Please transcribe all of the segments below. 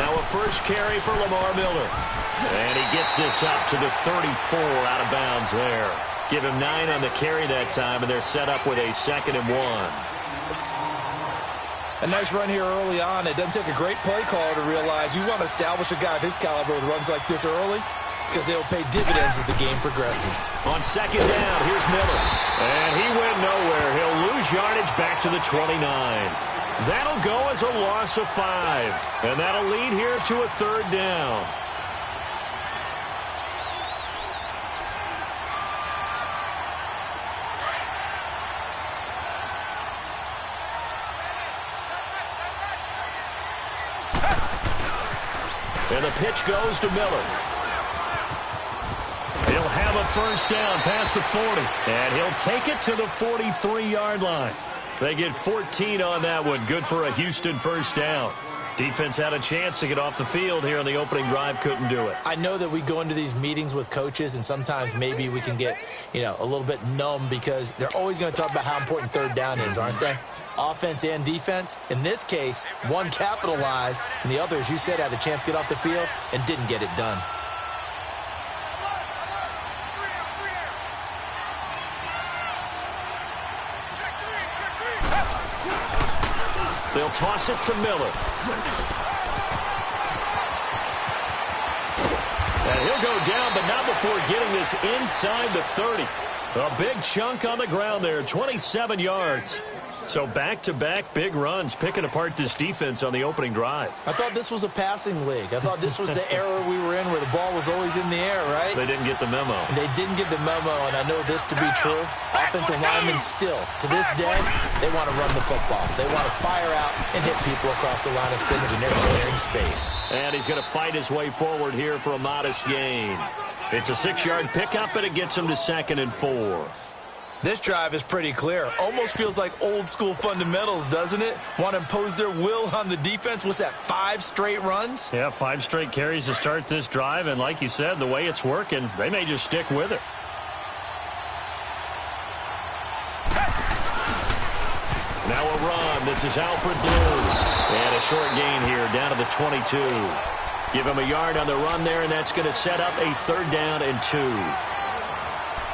Now a first carry for Lamar Miller. And he gets this up to the 34 out of bounds there. Give him 9 on the carry that time, and they're set up with a 2nd and 1. A nice run here early on. It doesn't take a great play caller to realize you want to establish a guy of his caliber with runs like this early because they'll pay dividends as the game progresses. On 2nd down, here's Miller. And he went nowhere. He'll lose yardage back to the 29. That'll go as a loss of 5. And that'll lead here to a 3rd down. And the pitch goes to Miller. He'll have a first down past the 40. And he'll take it to the 43-yard line. They get 14 on that one. Good for a Houston first down. Defense had a chance to get off the field here on the opening drive. Couldn't do it. I know that we go into these meetings with coaches, and sometimes maybe we can get, a little bit numb because they're always going to talk about how important 3rd down is, aren't they? Offense and defense. In this case, one capitalized, and the other, as you said, had a chance to get off the field and didn't get it done. They'll toss it to Miller. And he'll go down, but not before getting this inside the 30. A big chunk on the ground there, 27 yards. So back-to-back big runs, picking apart this defense on the opening drive. I thought this was a passing league. I thought this was the era we were in where the ball was always in the air, right? They didn't get the memo. They didn't get the memo, and I know this to be true. Offensive linemen still, to this day, they want to run the football. They want to fire out and hit people across the line of scrimmage, and they're clearing space. And he's going to fight his way forward here for a modest gain. It's a 6-yard pickup, and it gets him to 2nd and 4. This drive is pretty clear. Almost feels like old-school fundamentals, doesn't it? Want to impose their will on the defense. What's that, 5 straight runs? Yeah, 5 straight carries to start this drive, and like you said, the way it's working, they may just stick with it. Now a run. This is Alfred Blue. And a short gain here down to the 22. Give him a yard on the run there, and that's going to set up a 3rd down and 2.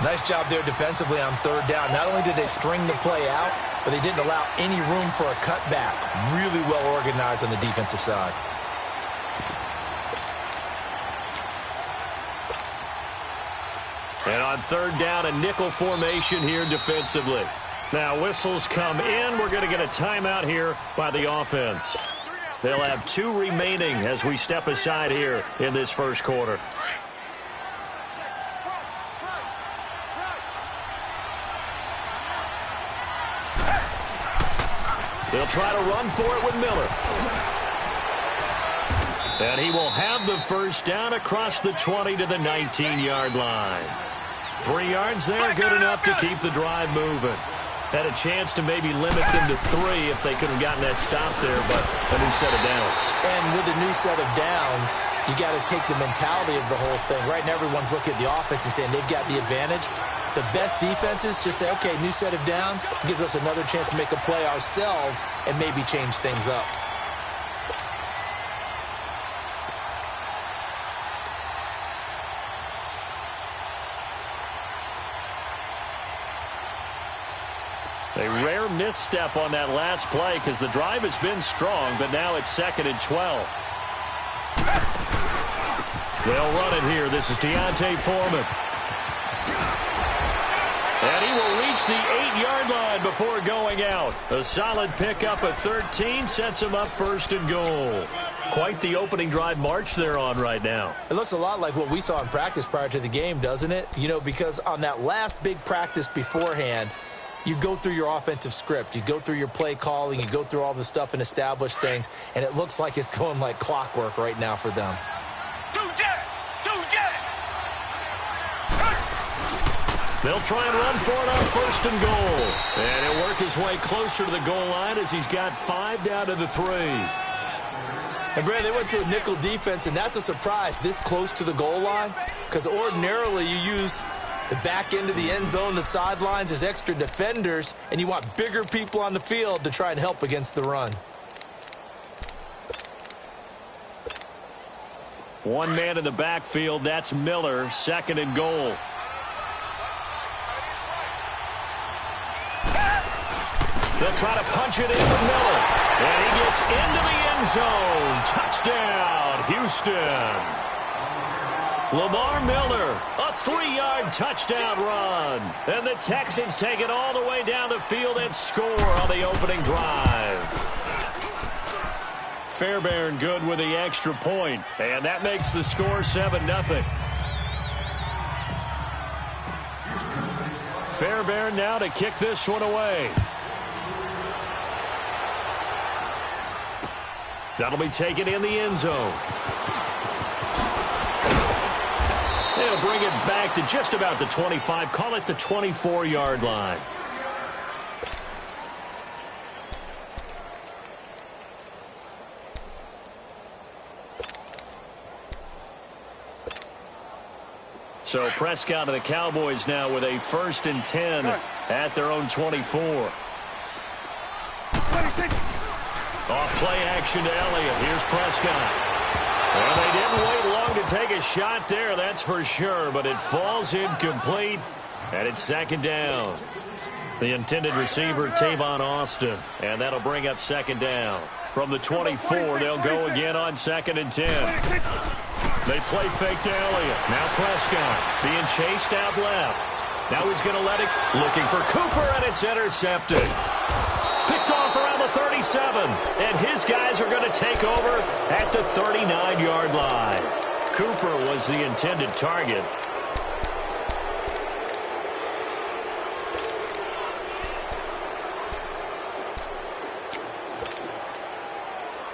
Nice job there defensively on 3rd down. Not only did they string the play out, but they didn't allow any room for a cutback. Really well organized on the defensive side. And on 3rd down, a nickel formation here defensively. Now whistles come in. We're going to get a timeout here by the offense. They'll have 2 remaining as we step aside here in this first quarter. They'll try to run for it with Miller. And he will have the first down across the 20 to the 19-yard line. 3 yards there, good enough to keep the drive moving. Had a chance to maybe limit them to 3 if they could have gotten that stop there, but a new set of downs. And with a new set of downs, you got to take the mentality of the whole thing. Right now, everyone's looking at the offense and saying they've got the advantage. The best defenses just say, okay, new set of downs, gives us another chance to make a play ourselves and maybe change things up. A rare misstep on that last play because the drive has been strong, but now it's 2nd and 12. They'll run it here. This is Deontay Foreman. And he will reach the 8-yard line before going out. A solid pickup at 13 sets him up 1st and goal. Quite the opening drive march they're on right now. It looks a lot like what we saw in practice prior to the game, doesn't it? Because on that last big practice beforehand, you go through your offensive script. You go through your play calling. You go through all the stuff and establish things. And it looks like it's going like clockwork right now for them. They'll try and run for it on 1st and goal. And he'll work his way closer to the goal line as he's got 5 down to the 3. And, Brad, they went to a nickel defense, and that's a surprise this close to the goal line because ordinarily you use the back end of the end zone, the sidelines as extra defenders, and you want bigger people on the field to try and help against the run. One man in the backfield. That's Miller. Second and goal. They'll try to punch it in with Miller. And he gets into the end zone. Touchdown, Houston. Lamar Miller, a 3-yard touchdown run. And the Texans take it all the way down the field and score on the opening drive. Fairbairn good with the extra point. And that makes the score 7-0. Fairbairn now to kick this one away. That'll be taken in the end zone. They'll bring it back to just about the 25. Call it the 24-yard line. So Prescott and the Cowboys now with a 1st and 10 at their own 24. Off play action to Elliott. Here's Prescott. Well, they didn't wait long to take a shot there, that's for sure, but it falls incomplete, and it's 2nd down. The intended receiver, Tavon Austin, and that'll bring up 2nd down. From the 24, they'll go again on 2nd and 10. They play fake to Elliott. Now Prescott being chased out left. Now he's going to let it. Looking for Cooper, and it's intercepted. Picked off around the 37. And his guys are going to take over at the 39-yard line. Cooper was the intended target.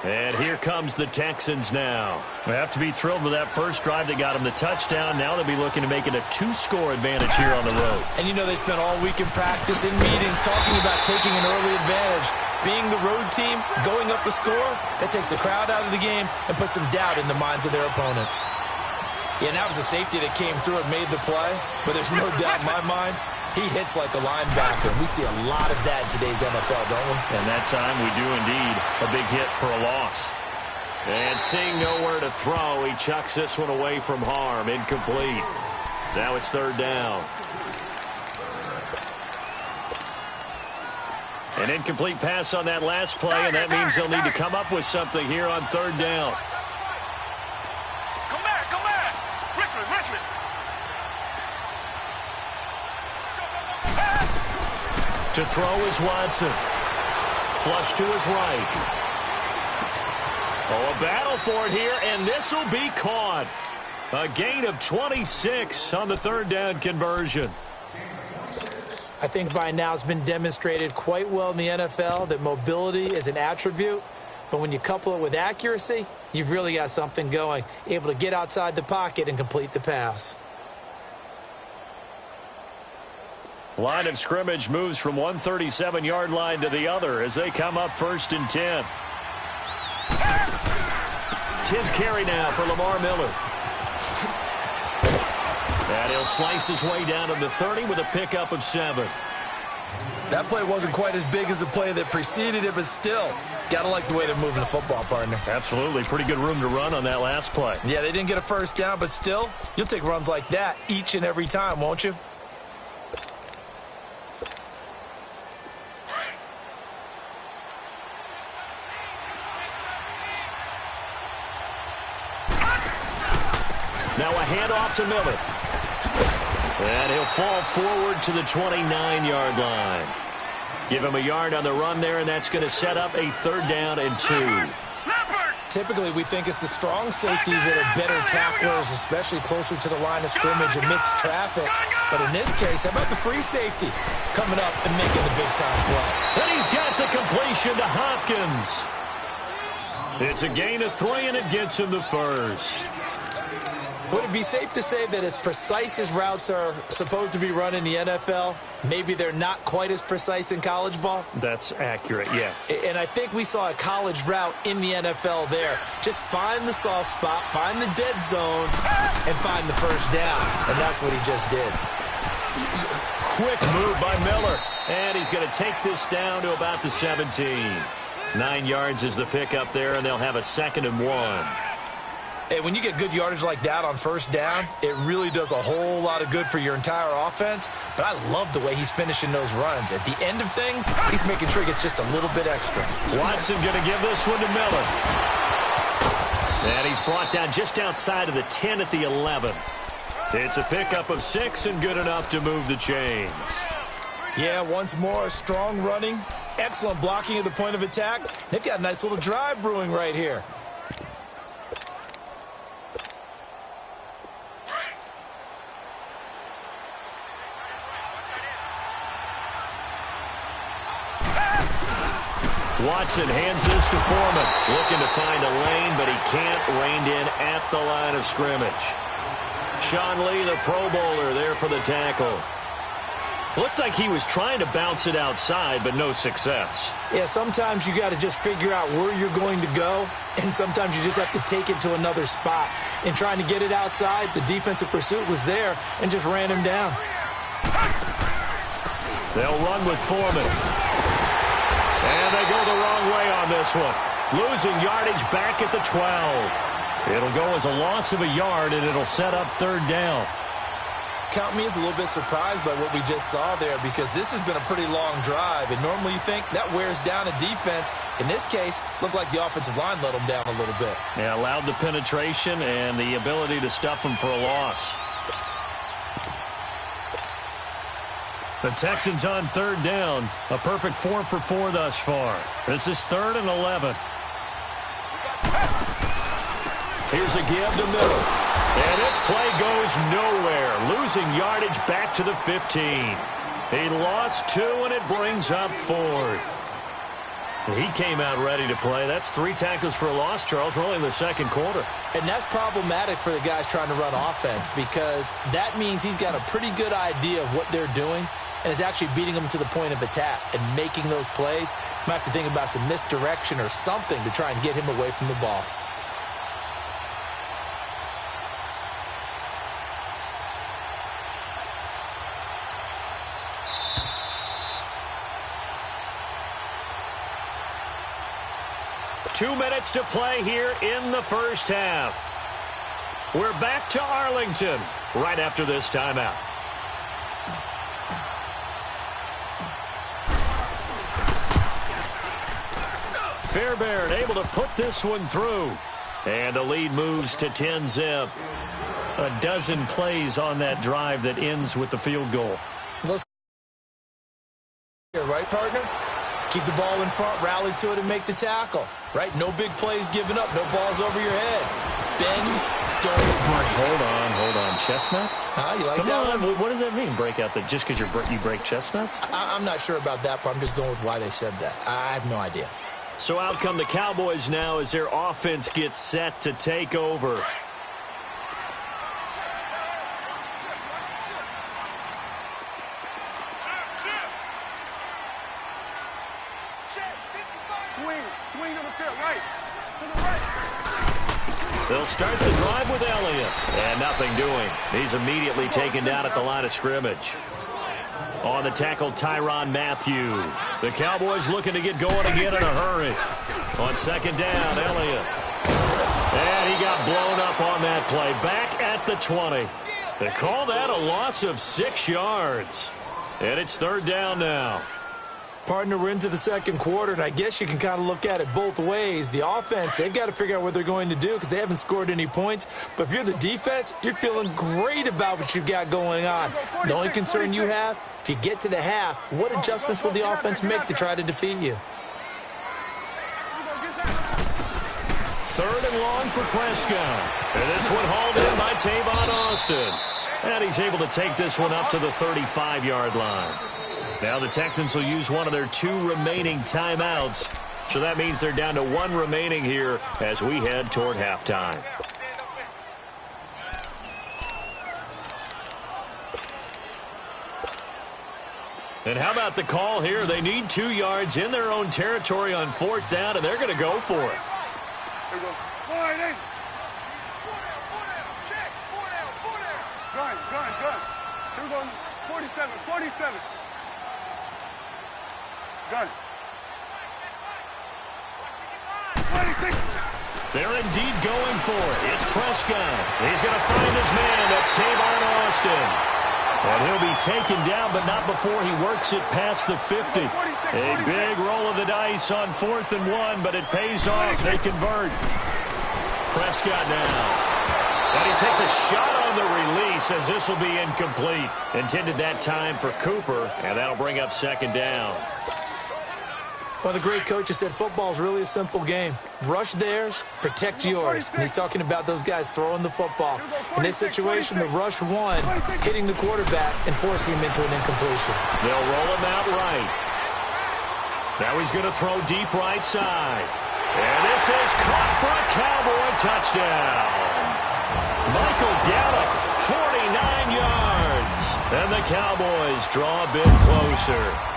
And here comes the Texans now. They have to be thrilled with that first drive that got them the touchdown. Now they'll be looking to make it a 2-score advantage here on the road. And you know they spent all week in practice, in meetings, talking about taking an early advantage. Being the road team, going up a score, that takes the crowd out of the game and puts some doubt in the minds of their opponents. Yeah, and that was a safety that came through and made the play, but there's no doubt in my mind, he hits like a linebacker. We see a lot of that in today's NFL, don't we? And that time we do indeed. A big hit for a loss. And seeing nowhere to throw, he chucks this one away from harm. Incomplete. Now it's 3rd down. An incomplete pass on that last play, and that means they'll need to come up with something here on 3rd down. Come back. Richmond. To throw is Watson. Flush to his right. Oh, a battle for it here, and this will be caught. A gain of 26 on the 3rd down conversion. I think by now it's been demonstrated quite well in the NFL that mobility is an attribute, but when you couple it with accuracy, you've really got something going, able to get outside the pocket and complete the pass. Line of scrimmage moves from one 37-yard line to the other as they come up 1st and 10. 10th carry now for Lamar Miller. And he'll slice his way down to the 30 with a pickup of 7. That play wasn't quite as big as the play that preceded it, but still, got to like the way they're moving the football, partner. Absolutely. Pretty good room to run on that last play. Yeah, they didn't get a 1st down, but still, you'll take runs like that each and every time, won't you? Now a handoff to Miller. And he'll fall forward to the 29-yard line. Give him a yard on the run there, and that's going to set up a 3rd down and 2. Typically, we think it's the strong safeties that are better tacklers, especially closer to the line of scrimmage amidst traffic. But in this case, how about the free safety coming up and making the big-time play? And he's got the completion to Hopkins. It's a gain of 3, and it gets him the 1st. Would it be safe to say that as precise as routes are supposed to be run in the NFL, maybe they're not quite as precise in college ball? That's accurate, yeah. And I think we saw a college route in the NFL there. Just find the soft spot, find the dead zone, and find the 1st down. And that's what he just did. Quick move by Miller. And he's going to take this down to about the 17. 9 yards is the pickup there, and they'll have a 2nd and 1. Hey, when you get good yardage like that on first down, it really does a whole lot of good for your entire offense. But I love the way he's finishing those runs. At the end of things, he's making sure he gets just a little bit extra. Watson going to give this one to Miller. And he's brought down just outside of the 10 at the 11. It's a pickup of 6 and good enough to move the chains. Yeah, once more, strong running, excellent blocking at the point of attack. They've got a nice little drive brewing right here. Watson hands this to Foreman. Looking to find a lane, but he can't. Reined in at the line of scrimmage. Sean Lee, the Pro Bowler, there for the tackle. Looked like he was trying to bounce it outside, but no success. Yeah, sometimes you got to just figure out where you're going to go, and sometimes you just have to take it to another spot. In trying to get it outside, the defensive pursuit was there and just ran him down. They'll run with Foreman. And they go the wrong way on this one. Losing yardage back at the 12. It'll go as a loss of a yard, and it'll set up third down. Count me as a little bit surprised by what we just saw there, because this has been a pretty long drive, and normally you think that wears down a defense. In this case, looked like the offensive line let them down a little bit. Yeah, allowed the penetration and the ability to stuff them for a loss. The Texans on third down. A perfect 4 for 4 thus far. This is 3rd and 11. Here's a give to Miller. And this play goes nowhere. Losing yardage back to the 15. He lost 2, and it brings up 4th. He came out ready to play. That's 3 tackles for a loss, Charles. We're only in the second quarter. And that's problematic for the guys trying to run offense, because that means he's got a pretty good idea of what they're doing and is actually beating them to the point of attack and making those plays. Might have to think about some misdirection or something to try and get him away from the ball. Two minutes to play here in the first half. We're back to Arlington right after this timeout. Fairbairn able to put this one through. And the lead moves to 10-zip. A dozen plays on that drive that ends with the field goal. Let's right, partner? Keep the ball in front, rally to it, and make the tackle. Right? No big plays given up. No balls over your head. Bend, don't break. Hold on. Chestnuts? You like Come that on. one? What does that mean, break out? Just because you break chestnuts? I'm not sure about that, but I'm just going with why they said that. I have no idea. So out come the Cowboys now as their offense gets set to take over. Swing to the field, right. To the right. They'll start the drive with Elliott. And nothing doing. He's immediately taken down at the line of scrimmage. On the tackle, Tyrann Mathieu. The Cowboys looking to get going again in a hurry. On second down, Elliott. And he got blown up on that play. Back at the 20. They call that a loss of 6 yards. And it's third down now. Partner, we're into the second quarter, and I guess you can kind of look at it both ways. The offense, they've got to figure out what they're going to do because they haven't scored any points. But if you're the defense, you're feeling great about what you've got going on. The only concern you have, if you get to the half, what adjustments will the offense make to try to defeat you? Third and long for Prescott. And this one hauled in by Tavon Austin. And he's able to take this one up to the 35-yard line. Now the Texans will use one of their 2 remaining timeouts. So that means they're down to 1 remaining here as we head toward halftime. And how about the call here? They need 2 yards in their own territory on 4th down, and they're going to go for it. Here we go. Check. 4 down. Gun. Here we go. 47. Gun. 26. They're indeed going for it. It's Prescott. He's going to find his man. That's Tavon Austin. And he'll be taken down, but not before he works it past the 50. A big roll of the dice on 4th and 1, but it pays off. They convert. Prescott now. And he takes a shot on the release as this will be incomplete. Intended that time for Cooper, and that'll bring up 2nd down. Well, the great coach has said football is really a simple game. Rush theirs, protect yours. And he's talking about those guys throwing the football. In this situation, the rush one, hitting the quarterback and forcing him into an incompletion. They'll roll him out right. Now he's going to throw deep right side. And this is caught for a Cowboy touchdown. Michael Gallup, 49 yards. And the Cowboys draw a bit closer.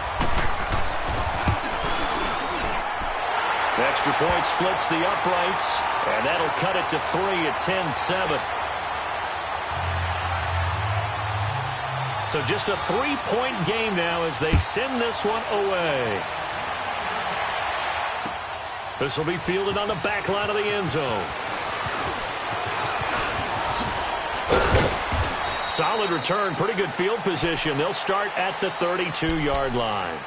Extra point splits the uprights, and that'll cut it to 3 at 10-7. So just a 3-point game now as they send this one away. This will be fielded on the back line of the end zone. Solid return, pretty good field position. They'll start at the 32-yard line.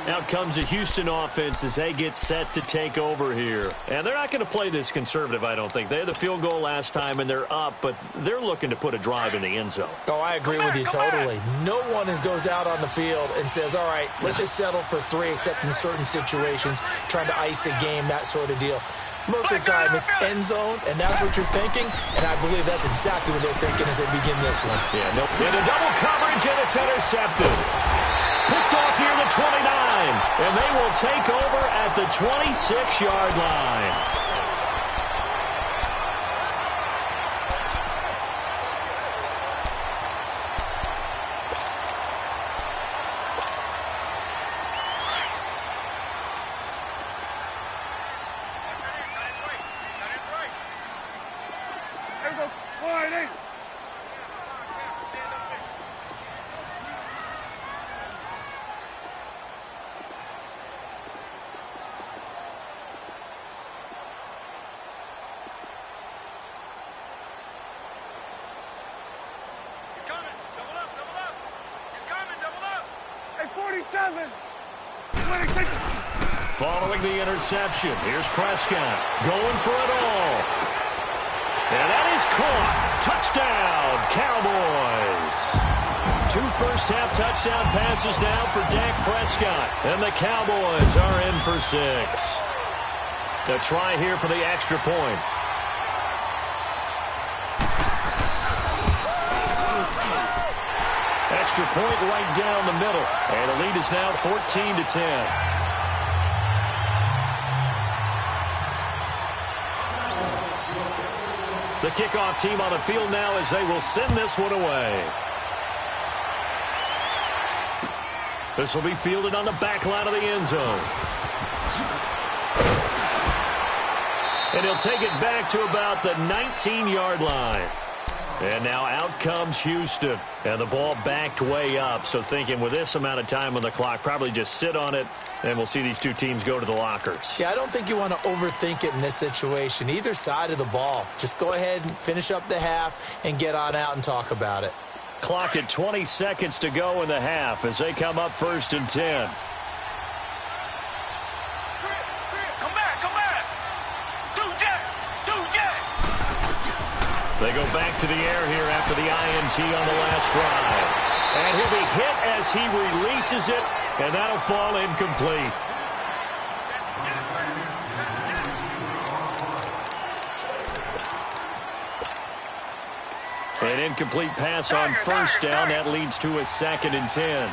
Out comes the Houston offense as they get set to take over here. And they're not going to play this conservative, I don't think. They had the field goal last time, and they're up, but they're looking to put a drive in the end zone. Oh, I agree with you totally. No one goes out on the field and says, all right, let's just settle for 3, except in certain situations, trying to ice a game, that sort of deal. Most of the time, it's end zone, and that's what you're thinking, and I believe that's exactly what they're thinking as they begin this one. Yeah, no. Into double coverage, and it's intercepted. Picked off near the 29, and they will take over at the 26-yard line. Following the interception, here's Prescott going for it all. And that is caught. Touchdown, Cowboys. 2 first-half touchdown passes now for Dak Prescott. And the Cowboys are in for 6. To try here for the extra point. Extra point right down the middle. And the lead is now 14-10. The kickoff team on the field now as they will send this one away. This will be fielded on the back line of the end zone. And he'll take it back to about the 19-yard line. And now out comes Houston. And the ball backed way up. So thinking with this amount of time on the clock, probably just sit on it. And we'll see these two teams go to the lockers. Yeah, I don't think you want to overthink it in this situation. Either side of the ball. Just go ahead and finish up the half and get on out and talk about it. Clock at 20 seconds to go in the half as they come up 1st and 10. They go back to the air here after the INT on the last drive. And he'll be hit as he releases it, and that'll fall incomplete. An incomplete pass on 1st down. That leads to a 2nd and 10.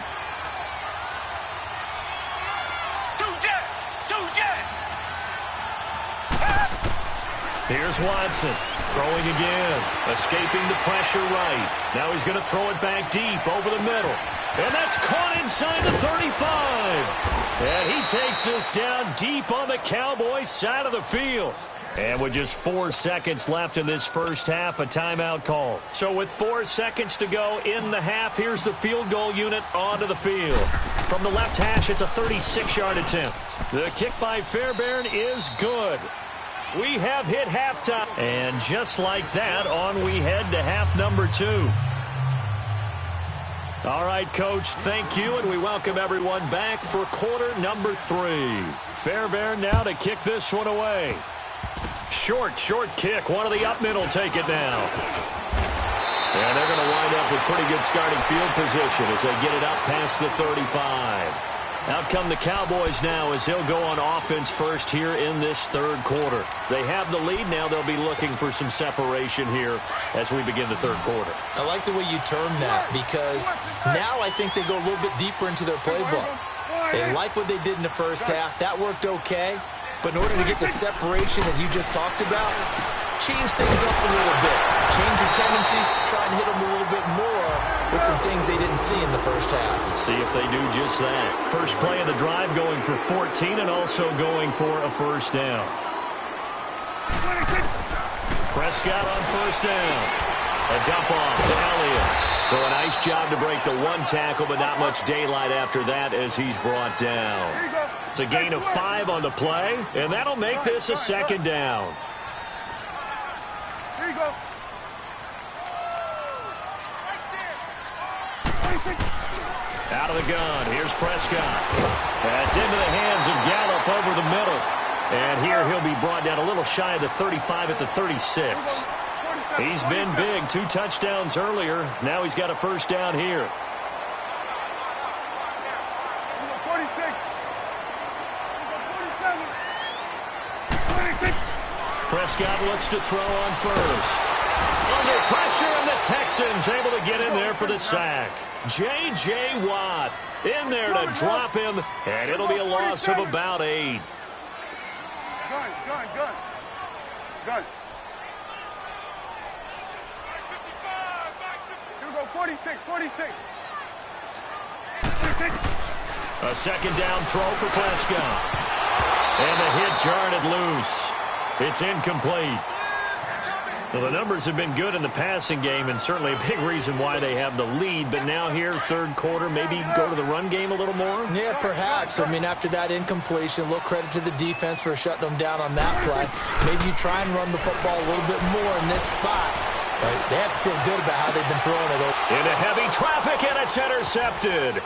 Here's Watson. Throwing again. Escaping the pressure right. Now he's going to throw it back deep over the middle. And that's caught inside the 35. And he takes this down deep on the Cowboys side of the field. And with just 4 seconds left in this first half, a timeout call. So with 4 seconds to go in the half, here's the field goal unit onto the field. From the left hash, it's a 36-yard attempt. The kick by Fairbairn is good. We have hit halftime. And just like that, on we head to half number 2. All right, Coach, thank you, and we welcome everyone back for quarter number 3. Fairbairn now to kick this one away. Short kick. One of the up mid will take it now. And they're going to wind up with pretty good starting field position as they get it up past the 35. Out come the Cowboys now as he'll go on offense first here in this third quarter. They have the lead now. They'll be looking for some separation here as we begin the third quarter. I like the way you term that because now I think they go a little bit deeper into their playbook. They like what they did in the first half. That worked okay. But in order to get the separation that you just talked about, change things up a little bit. Change your tendencies. Try and hit them a little bit more with some things they didn't see in the first half. See if they do just that. First play of the drive going for 14 and also going for a first down. Prescott on first down. A dump off to Elliott. So a nice job to break the one tackle, but not much daylight after that as he's brought down. It's a gain of 5 on the play, and that'll make this a second down. Here you go. Out of the gun. Here's Prescott. That's into the hands of Gallup over the middle. And here he'll be brought down a little shy of the 35 at the 36. He's been big. 2 touchdowns earlier. Now he's got a first down here. 46. 47. Prescott looks to throw on first. Under pressure, and the Texans able to get in there for the sack. J.J. Watt in there to drop him, and it'll be a loss of about 8. Gun. Here we go, 46. A second down throw for Prescott. And the hit jarred it loose. It's incomplete. Well, the numbers have been good in the passing game and certainly a big reason why they have the lead. But now here, third quarter, maybe go to the run game a little more? Yeah, perhaps. I mean, after that incompletion, a little credit to the defense for shutting them down on that play. Maybe you try and run the football a little bit more in this spot. But they have to feel good about how they've been throwing it. Into heavy traffic, and it's intercepted.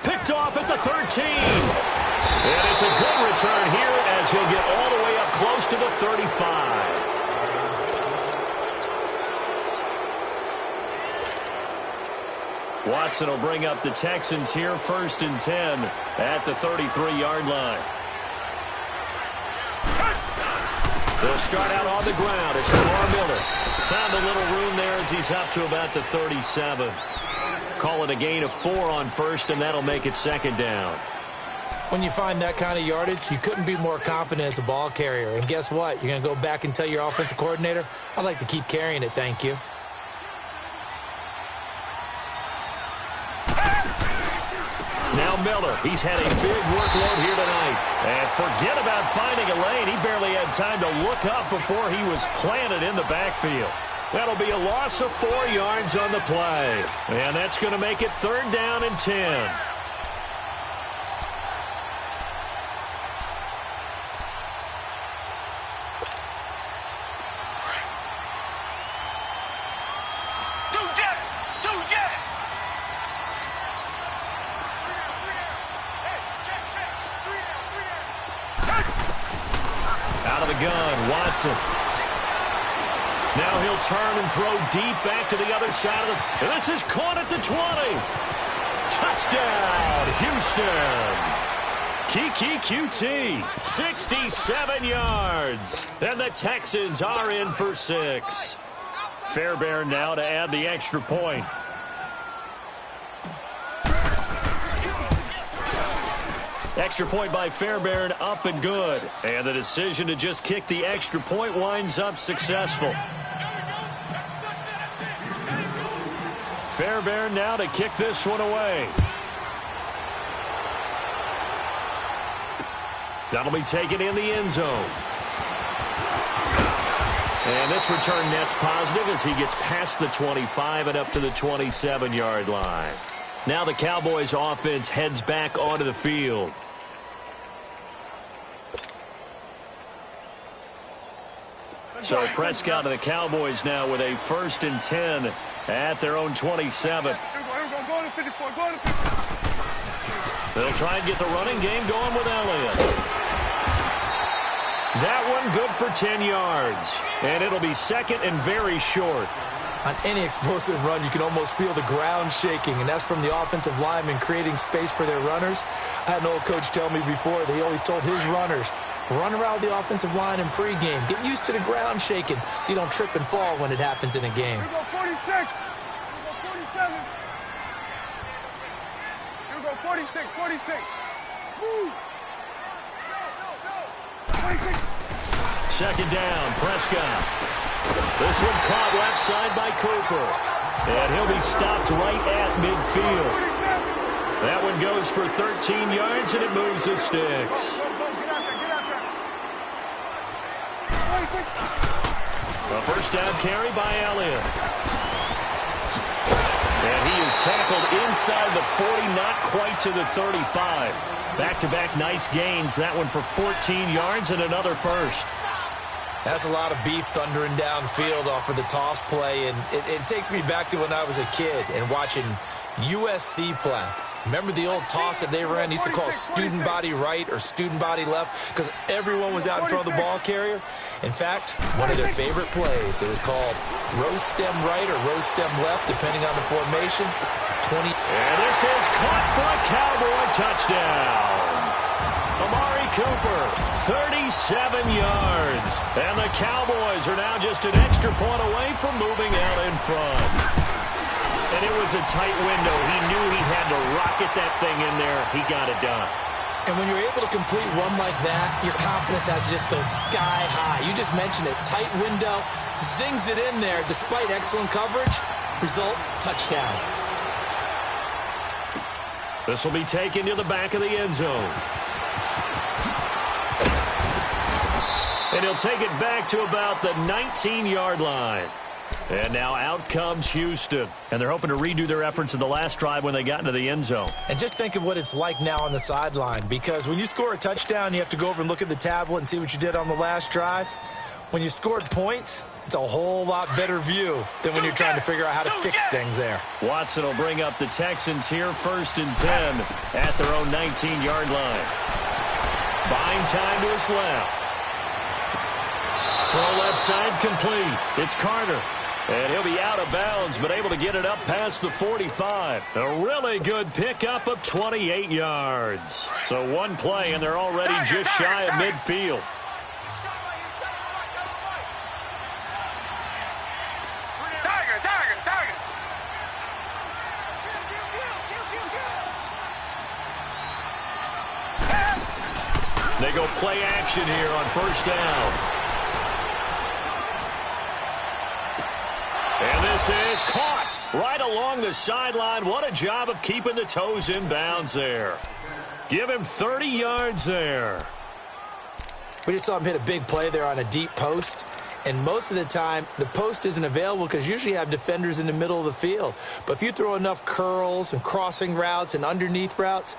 Picked off at the 13. And it's a good return here as he'll get all the way up close to the 35. Watson will bring up the Texans here, 1st and 10 at the 33-yard line. They'll start out on the ground. It's Lamar Miller. Found a little room there as he's up to about the 37. Call it a gain of 4 on first, and that'll make it second down. When you find that kind of yardage, you couldn't be more confident as a ball carrier. And guess what? You're going to go back and tell your offensive coordinator, I'd like to keep carrying it, thank you. Now Miller, he's had a big workload here tonight. And forget about finding a lane. He barely had time to look up before he was planted in the backfield. That'll be a loss of 4 yards on the play. And that's going to make it 3rd down and 10. Out of the gun, Watson. Now he'll turn and throw deep back to the other side of the... And this is caught at the 20. Touchdown, Houston. Kiki QT, 67 yards. And the Texans are in for 6. Fairbairn now to add the extra point. Extra point by Fairbairn, up and good. And the decision to just kick the extra point winds up successful. Fairbairn now to kick this one away. That'll be taken in the end zone. And this return net's positive as he gets past the 25 and up to the 27-yard line. Now the Cowboys offense heads back onto the field. So Prescott and the Cowboys now with a 1st and 10 at their own 27. They'll try and get the running game going with Elliott. That one good for 10 yards. And it'll be 2nd and very short. On any explosive run, you can almost feel the ground shaking, and that's from the offensive linemen creating space for their runners. I had an old coach tell me before that he always told his runners, run around the offensive line in pregame. Get used to the ground shaking so you don't trip and fall when it happens in a game. Here we go 46. Here we go 47. Here we go 46, 46. Woo. 26. 2nd down, Prescott. This one caught left side by Cooper. And he'll be stopped right at midfield. That one goes for 13 yards, and it moves the sticks. A 1st down carry by Elliott. And he is tackled inside the 40, not quite to the 35. Back-to-back nice gains. That one for 14 yards and another 1st. That's a lot of beef thundering downfield off of the toss play, and it takes me back to when I was a kid and watching USC play. Remember the old toss that they ran? They used to call student body right or student body left because everyone was out in front of the ball carrier. In fact, one of their favorite plays, it was called rose stem right or rose stem left, depending on the formation. And this is caught for a Cowboy touchdown. Amari Cooper, 37 yards. And the Cowboys are now just an extra point away from moving out in front. And it was a tight window. He knew he had to rocket that thing in there. He got it done. And when you're able to complete one like that, your confidence has to just go sky high. You just mentioned it. Tight window, zings it in there despite excellent coverage. Result, touchdown. This will be taken to the back of the end zone. And he'll take it back to about the 19-yard line. And now out comes Houston. And they're hoping to redo their efforts in the last drive when they got into the end zone. And just think of what it's like now on the sideline. Because when you score a touchdown, you have to go over and look at the tablet and see what you did on the last drive. When you scored points, it's a whole lot better view than when you're trying to figure out how to fix things there. Watson will bring up the Texans here 1st and 10 at their own 19-yard line. Buying time to his left. Throw left side complete. It's Carter. And he'll be out of bounds, but able to get it up past the 45. A really good pickup of 28 yards. So one play, and they're already just shy of midfield. They go play action here on 1st down. And this is caught right along the sideline. What a job of keeping the toes in bounds there. Give him 30 yards there. We just saw him hit a big play there on a deep post. And most of the time, the post isn't available because usually you have defenders in the middle of the field. But if you throw enough curls and crossing routes and underneath routes,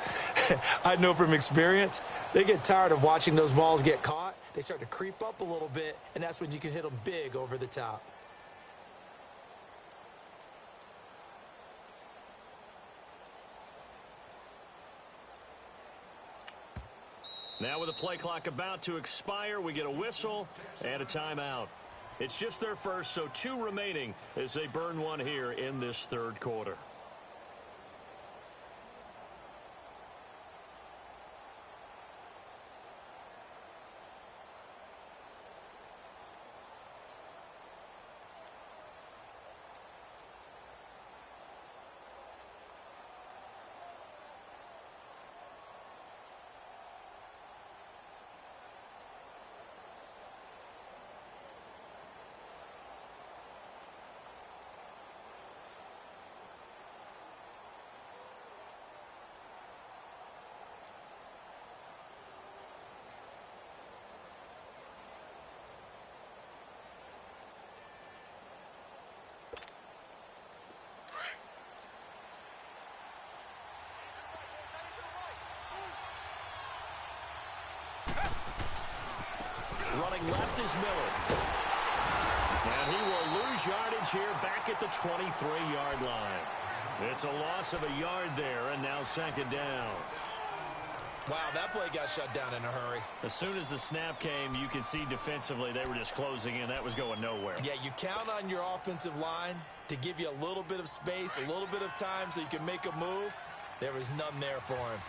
I know from experience, they get tired of watching those balls get caught. They start to creep up a little bit, and that's when you can hit them big over the top. Now with the play clock about to expire, we get a whistle and a timeout. It's just their first, so 2 remaining as they burn one here in this 3rd quarter. Running left is Miller. And he will lose yardage here back at the 23-yard line. It's a loss of a yard there, and now second down. Wow, that play got shut down in a hurry. As soon as the snap came, you could see defensively they were just closing in. That was going nowhere. Yeah, you count on your offensive line to give you a little bit of space, a little bit of time so you can make a move. There was none there for him.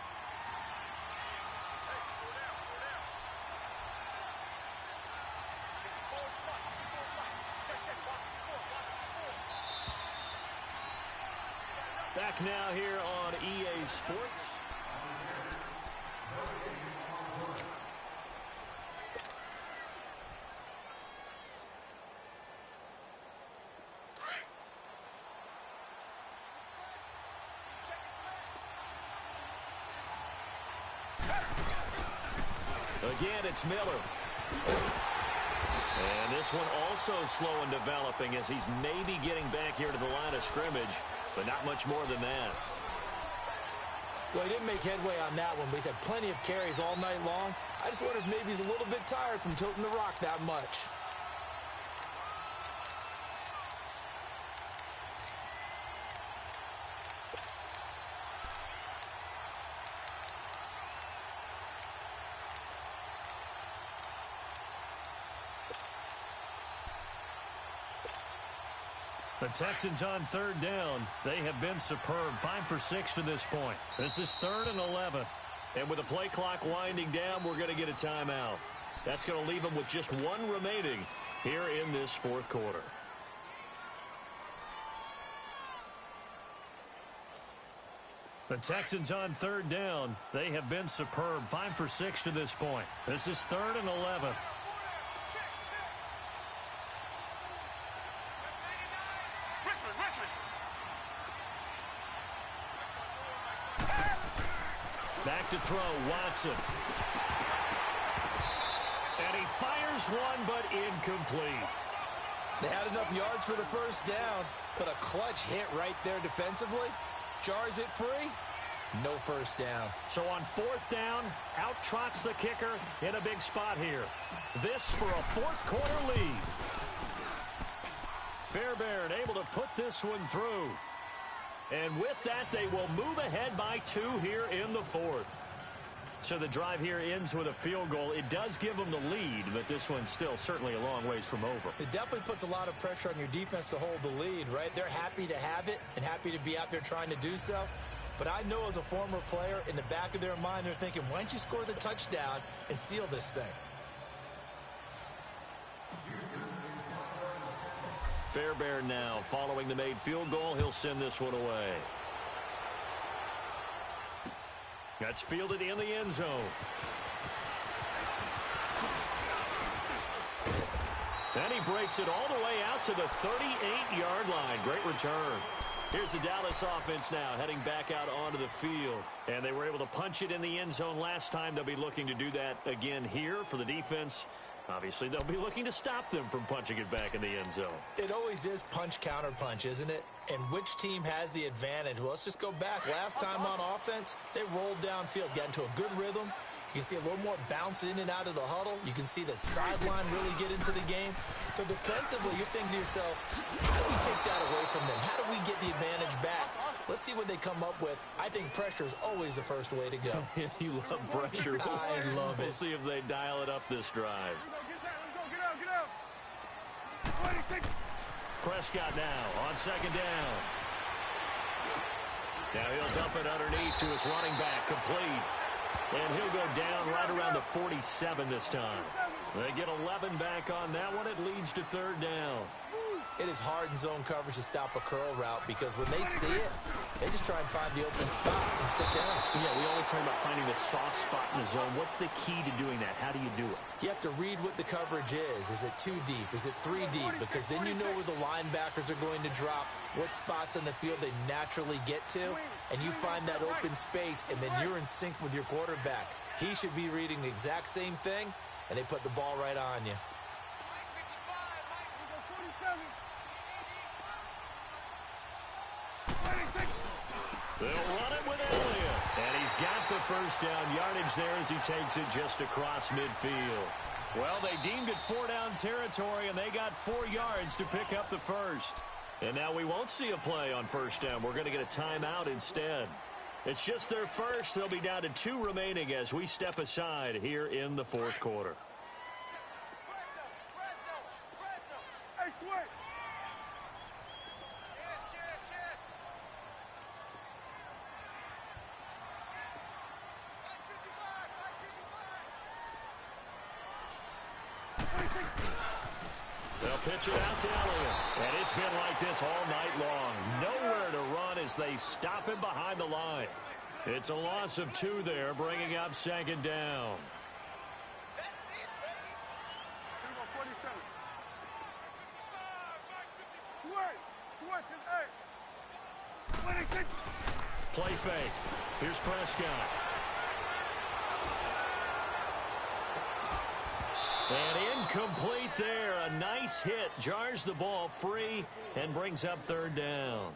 Back now here on EA Sports. Again, it's Miller. And this one also slow in developing as he's maybe getting back here to the line of scrimmage, but not much more than that. Well, he didn't make headway on that one, but he's had plenty of carries all night long. I just wonder if maybe he's a little bit tired from tilting the rock that much. The Texans on third down. They have been superb. 5 for 6 to this point. This is 3rd and 11. And with the play clock winding down, we're going to get a timeout. That's going to leave them with just one remaining here in this fourth quarter. The Texans on third down. They have been superb. 5 for 6 to this point. This is 3rd and 11. Back to throw, Watson. And he fires one, but incomplete. They had enough yards for the first down, but a clutch hit right there defensively. Jars it free. No first down. So on 4th down, out trots the kicker in a big spot here. This for a fourth quarter lead. Fairbairn able to put this one through. And with that, they will move ahead by 2 here in the fourth. So the drive here ends with a field goal. It does give them the lead, but this one's still certainly a long ways from over. It definitely puts a lot of pressure on your defense to hold the lead, right? They're happy to have it and happy to be out there trying to do so. But I know as a former player, in the back of their mind, they're thinking, why don't you score the touchdown and seal this thing? Fairbairn now following the made field goal. He'll send this one away. That's fielded in the end zone. And he breaks it all the way out to the 38-yard line. Great return. Here's the Dallas offense now heading back out onto the field. And they were able to punch it in the end zone last time. They'll be looking to do that again here for the defense. Obviously, they'll be looking to stop them from punching it back in the end zone. It always is punch-counter-punch, isn't it? And which team has the advantage? Well, let's just go back. Last time on offense, they rolled downfield, got into a good rhythm. You can see a little more bounce in and out of the huddle. You can see the sideline really get into the game. So defensively, you're thinking to yourself, how do we take that away from them? How do we get the advantage back? Let's see what they come up with. I think pressure is always the first way to go. You love pressure. I love it. We'll see if they dial it up this drive. Get out. Prescott now on second down. Now he'll dump it underneath to his running back, complete. And he'll go down right around the 47 this time. They get 11 back on that one. It leads to third down. It is hard in zone coverage to stop a curl route because when they see it, they just try and find the open spot and sit down. Yeah, we always talk about finding the soft spot in the zone. What's the key to doing that? How do you do it? You have to read what the coverage is. Is it 2 deep? Is it 3 deep? Because then you know where the linebackers are going to drop, what spots on the field they naturally get to, and you find that open space, and then you're in sync with your quarterback. He should be reading the exact same thing, and they put the ball right on you. They'll run it with Elliott. And he's got the first down yardage there as he takes it just across midfield. Well, they deemed it 4-down territory, and they got 4 yards to pick up the first. And now we won't see a play on first down. We're going to get a timeout instead. It's just their first. They'll be down to 2 remaining as we step aside here in the fourth quarter. Hey, switch. They'll pitch it out to Elliott. And it's been like this all night long. Nowhere to run as they stop him behind the line. It's a loss of 2 there, bringing up second down. 47. Switch and 8. 26. Play fake. Here's Prescott. And incomplete there. A nice hit. Jars the ball free and brings up third down.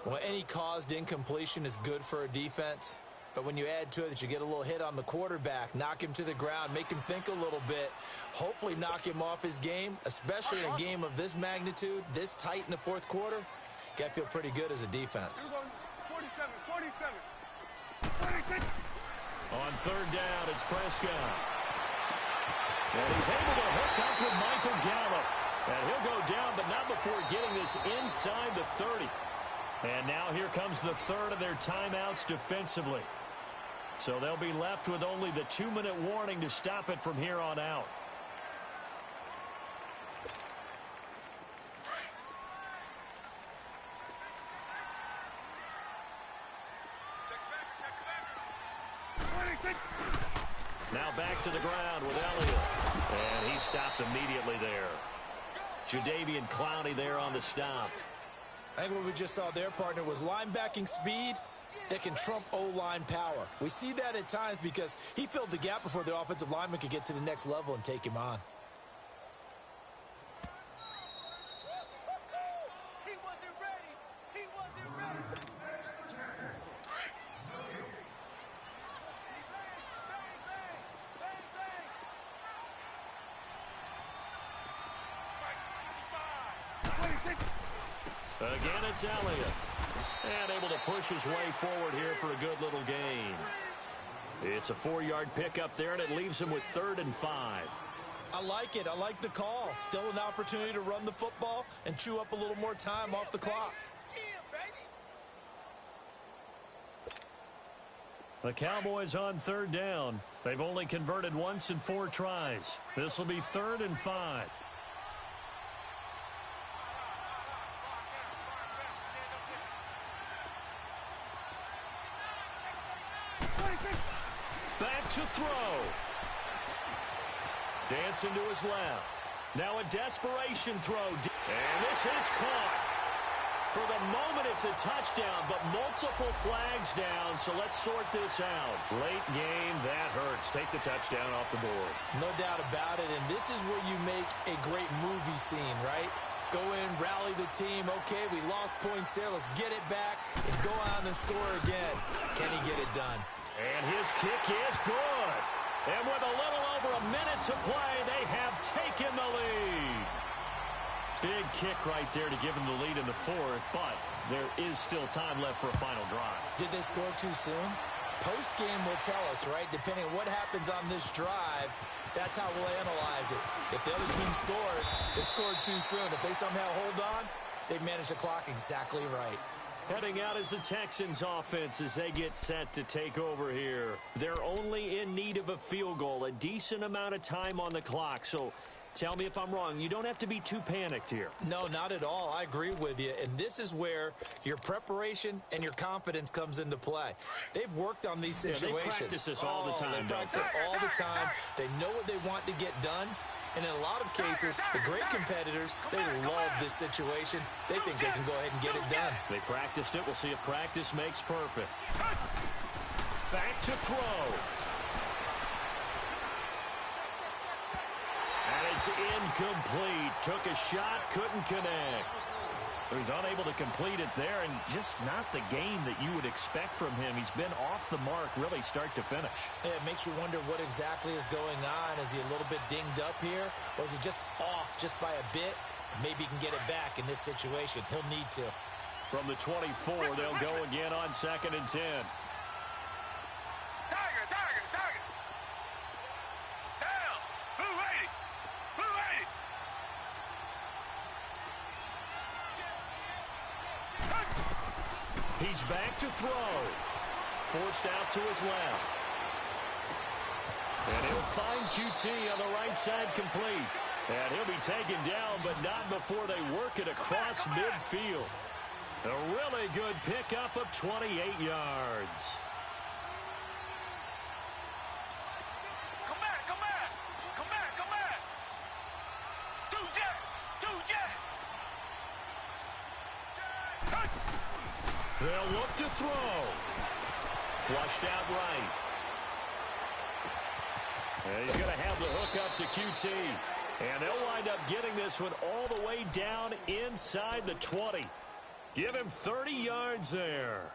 Well, any caused incompletion is good for a defense. But when you add to it that you get a little hit on the quarterback, knock him to the ground, make him think a little bit, hopefully knock him off his game, especially in a game of this magnitude, this tight in the fourth quarter, got to feel pretty good as a defense. 47. 26. On third down, it's Prescott. And he's able to hook up with Michael Gallup. And he'll go down, but not before getting this inside the 30. And now here comes the third of their timeouts defensively. So they'll be left with only the 2-minute warning to stop it from here on out. Now back to the ground with Elliott. And he stopped immediately there. Jadeveon Clowney there on the stop. I think what we just saw there, partner, was linebacking speed that can trump O-line power. We see that at times because he filled the gap before the offensive lineman could get to the next level and take him on. He wasn't ready. He wasn't ready. Again, it's Elliott. And able to push his way forward here for a good little gain. It's a 4-yard pickup there, and it leaves him with 3rd and 5. I like it. I like the call. Still an opportunity to run the football and chew up a little more time off the clock. The Cowboys on third down. They've only converted once in 4 tries. This will be 3rd and 5. Back to throw. Dancing to his left. Now a desperation throw. And this is caught. For the moment, it's a touchdown, but multiple flags down, so let's sort this out. Late game, that hurts. Take the touchdown off the board. No doubt about it, and this is where you make a great movie scene, right? Go in, rally the team. Okay, we lost points there. Let's get it back and go on and score again. Can he get it done? And his kick is good. And with a little over a minute to play, they have taken the lead. Big kick right there to give them the lead in the 4th, but there is still time left for a final drive. Did they score too soon? Post-game will tell us, right? Depending on what happens on this drive, that's how we'll analyze it. If the other team scores, they scored too soon. If they somehow hold on, they've managed the clock exactly right. Heading out is the Texans offense as they get set to take over here. They're only in need of a field goal, a decent amount of time on the clock. So tell me if I'm wrong. You don't have to be too panicked here. No, not at all. I agree with you. And this is where your preparation and your confidence comes into play. They've worked on these situations. Yeah, they practice this all the time. They practice it all the time. They know what they want to get done. And in a lot of cases, the great competitors, they love this situation. They think they can go ahead and get it done. They practiced it. We'll see if practice makes perfect. Back to throw. And it's incomplete. Took a shot, couldn't connect. So he's unable to complete it there, and just not the game that you would expect from him. He's been off the mark really start to finish. Yeah, it makes you wonder what exactly is going on. Is he a little bit dinged up here, or is he just off just by a bit? Maybe he can get it back in this situation. He'll need to. From the 24, they'll go again on 2nd and 10. He's back to throw. Forced out to his left. And he'll find QT on the right side complete. And he'll be taken down, but not before they work it across midfield. A really good pickup of 28 yards. Come back, come back. Come back, come back. Two jet. They'll look to throw. Flushed out right. And he's going to have the hook up to QT. And they'll wind up getting this one all the way down inside the 20. Give him 30 yards there.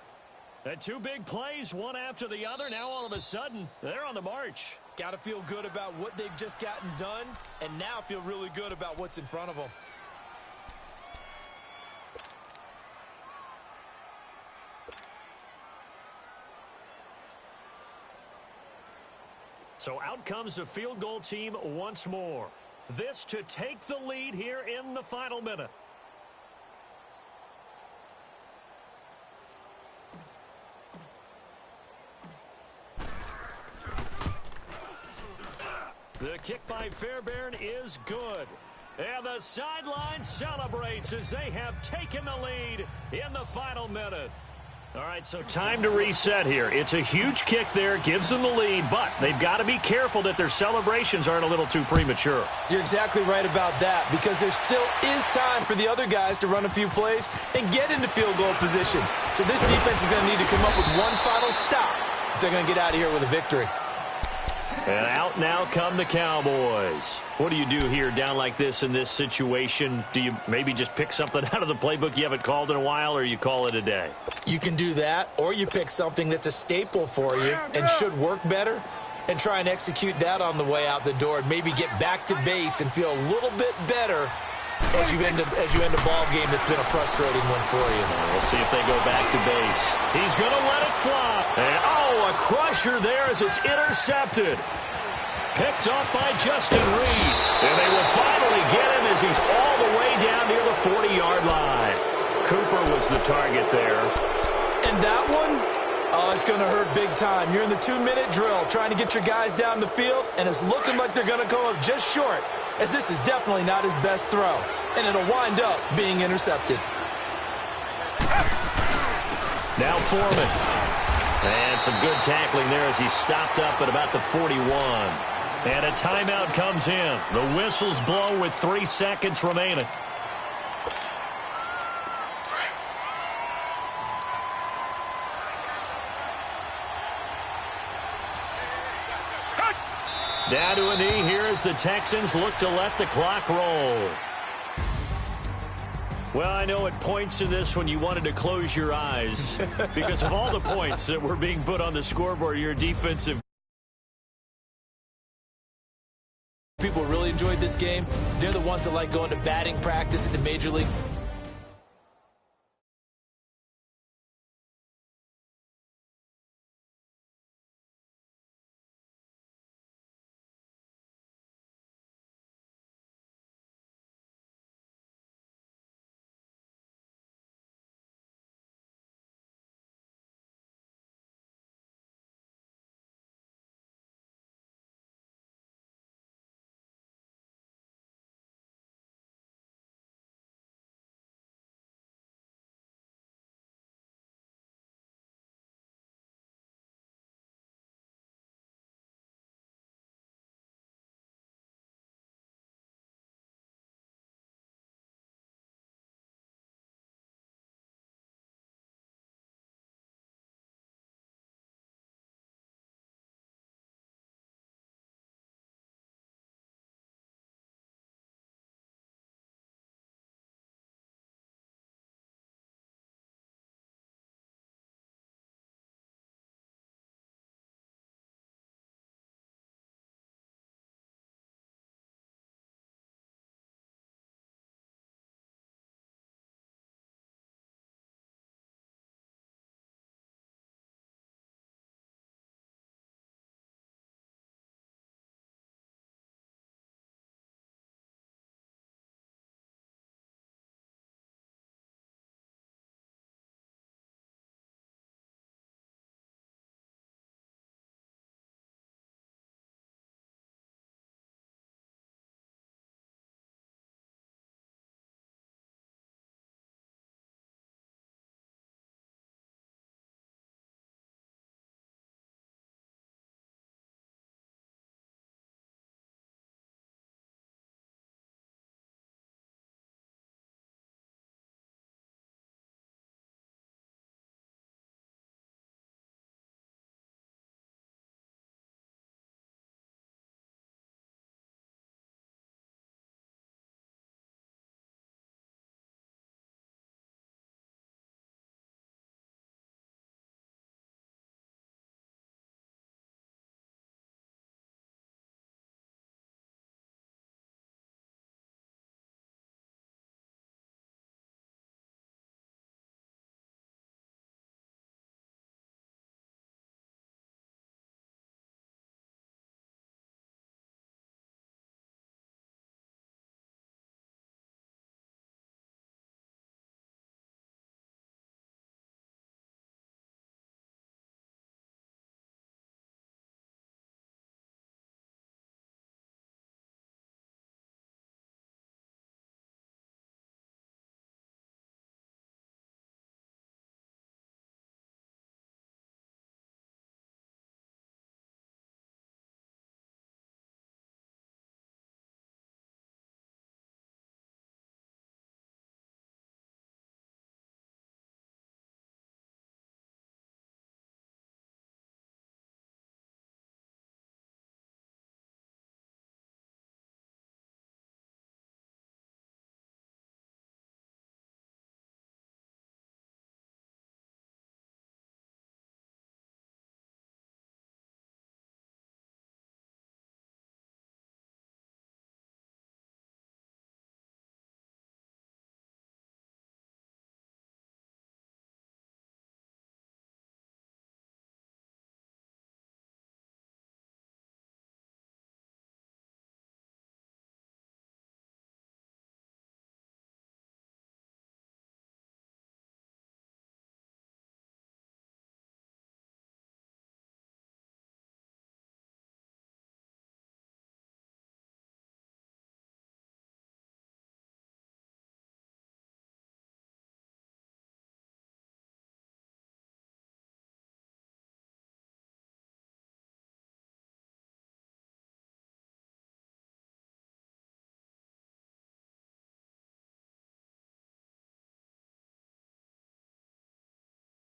And two big plays, one after the other. Now all of a sudden, they're on the march. Got to feel good about what they've just gotten done, and now feel really good about what's in front of them. So out comes the field goal team once more. This to take the lead here in the final minute. The kick by Fairbairn is good. And the sideline celebrates as they have taken the lead in the final minute. All right, so time to reset here. It's a huge kick there, gives them the lead, but they've got to be careful that their celebrations aren't a little too premature. You're exactly right about that, because there still is time for the other guys to run a few plays and get into field goal position. So this defense is going to need to come up with one final stop if they're going to get out of here with a victory. And out now come the Cowboys. What do you do here down like this in this situation? Do you maybe just pick something out of the playbook you haven't called in a while, or you call it a day? You can do that, or you pick something that's a staple for you and should work better and try and execute that on the way out the door and maybe get back to base and feel a little bit better as you end a ball game that's been a frustrating one for you. We'll see if they go back to base. He's going to let it fly. And, a crusher there as it's intercepted. Picked up by Justin Reed. And they will finally get him as he's all the way down near the 40-yard line. Cooper was the target there. And that one, it's going to hurt big time. You're in the 2-minute drill trying to get your guys down the field, and it's looking like they're going to come up just short, as this is definitely not his best throw. And it'll wind up being intercepted. Now Foreman. And some good tackling there as he stopped up at about the 41. And a timeout comes in. The whistles blow with 3 seconds remaining. Down to a knee here as the Texans look to let the clock roll. Well, I know at points in this when you wanted to close your eyes because of all the points that were being put on the scoreboard, your defensive. People really enjoyed this game. They're the ones that like going to batting practice in the Major League